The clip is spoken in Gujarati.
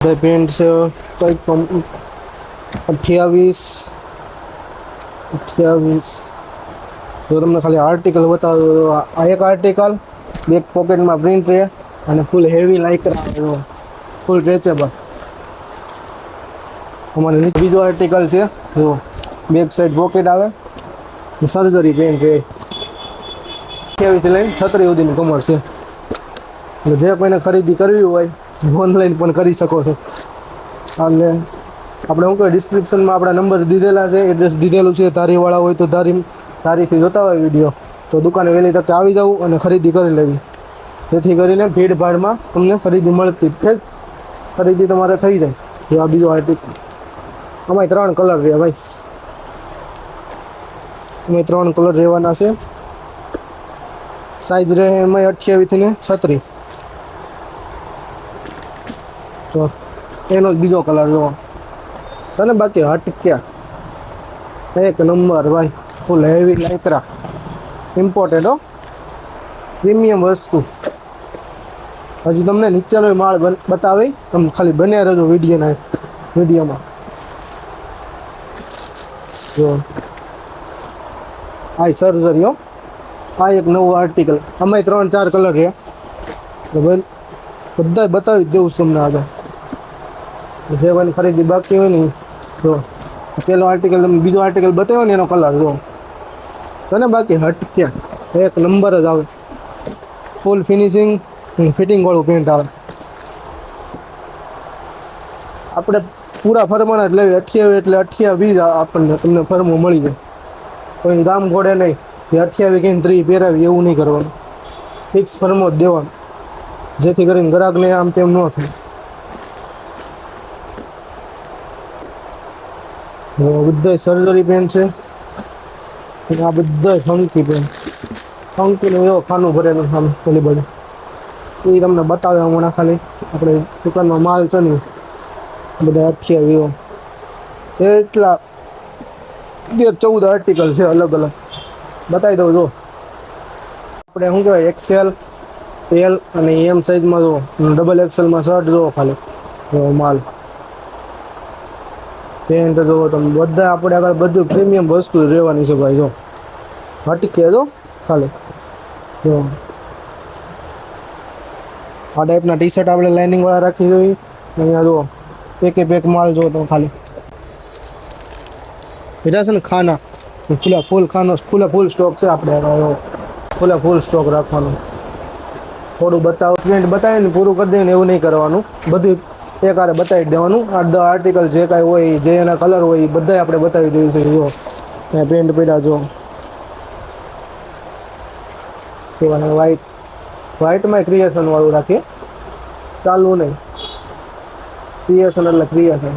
પેન્ટ છે કંઈક 28 જો તમને ખાલી આર્ટિકલ બતાવો આ એક આર્ટિકલ બેક પોકેટમાં પ્રિન્ટ રહે અને ફૂલ હેવી લાઇક્રા ફૂલ સ્ટ્રેચેબલ. અમારે બીજો આર્ટિકલ છે જો બેક સાઈડ પોકેટ આવે સર્જરી પેન્ટ રહે 28 થી લઈને 36 સુધીની કમર છે. એટલે જે કોઈને ખરીદી કરવી હોય ઓનલાઈન પણ કરી શકો છો. અને આપણે શું કહેવાય ડિસ્ક્રિપ્શનમાં આપણા નંબર દીધેલા છે, એડ્રેસ દીધેલું છે. ધારીવાળા હોય તો ધારીથી જોતા હોય વિડીયો તો દુકાને વહેલી તકે આવી જવું અને ખરીદી કરી લેવી, જેથી કરીને ભીડભાડમાં તમને ખરીદી મળતી ખરીદી તમારે થઈ જાય. જો આ બીજો આર્ટિકલ આમાં 3 કલર રહે ભાઈ, એમાં 3 કલર રહેવાના છે. સાઈઝ રહે એમાં 28 થી 36. તો એનો બીજો કલર જોવો છે ને. બાકી હટક્યા એક નંબર ભાઈ, ફૂલ હેવી લાઇક્રા ઇમ્પોર્ટેડ હો, પ્રીમિયમ વસ્તુ. હજી તમને નીચેનો માળ બતાવી, તમે ખાલી બન્યા રહેજો વિડીયોમાં. જો આ સર્જરી હો, આ એક નવું આર્ટિકલ. આમાં 3-4 કલર છે, બધા બતાવી જ દેવું છું તમને આગળ. જે કોઈની ખરીદી બાકી હોય ને જો પેલો આર્ટિકલ તમે બીજો આર્ટિકલ બતાવ્યો ને એનો કલર જો અને બાકી હટક્યા એક નંબર જ આવે. ફૂલ ફિનિશિંગ ફિટિંગ વાળું પેન્ટ આવે. આપણે પૂરા ફરમાના જ લેવી. 28 એટલે 28 આપણને તમને ફરમો મળી જાય. કોઈ ગામ ઘોડે નહીં કે 28 કહીને 30 પહેરાવી એવું નહીં કરવાનું. ફિક્સ ફરમો જ દેવાનો, જેથી કરીને ગ્રાહકને આમ તેમ ન થાય. બધા સર્જરી પેન્ટ છે અને આ બધા ફંકી પેન્ટ. ફંકીનું એવો ખાનું ભરેલું સામે પેલી બાજુ એ તમને બતાવે હમણાં. ખાલી આપણે દુકાનમાં માલ છે ને બધા 28 એટલા 14 આર્ટિકલ છે અલગ અલગ. બતાવી દઉં જો આપણે શું કહેવાય એક્સેલ એલ અને એમ સાઈઝમાં જો ડબલ એક્સેલમાં શર્ટ જો ખાલી માલ પેન્ટ જોવો તમે. બધા આપણે આગળ બધું પ્રીમિયમ વસ્તુ રહેવાની છે ભાઈ. જો હટકે જો ખાલી જો આ ટાઈપના ટી શર્ટ આપણે લાઇનિંગ વાળા રાખી જોઈએ. અહીંયા જો પેકે પેક માલ જો તમે ખાલી બીજા છે ને ખાના ફૂલ સ્ટોક છે. આપણે ફૂલ સ્ટોક રાખવાનો. થોડું પેન્ટ બતાવીને પૂરું કરી દઈએ ને એવું નહીં કરવાનું, બધું એકારે બતાવી દેવાનું. 8-10 આર્ટિકલ જે કાંઈ હોય જે એના કલર હોય એ બધા આપણે બતાવી દઈએ છીએ. જો પેન્ટ પડ્યા જો કહેવાના વ્હાઇટમાં ક્રિએશન વાળું રાખીએ, ચાલવું નહીં. ક્રિએશન એટલે ક્રિએશન.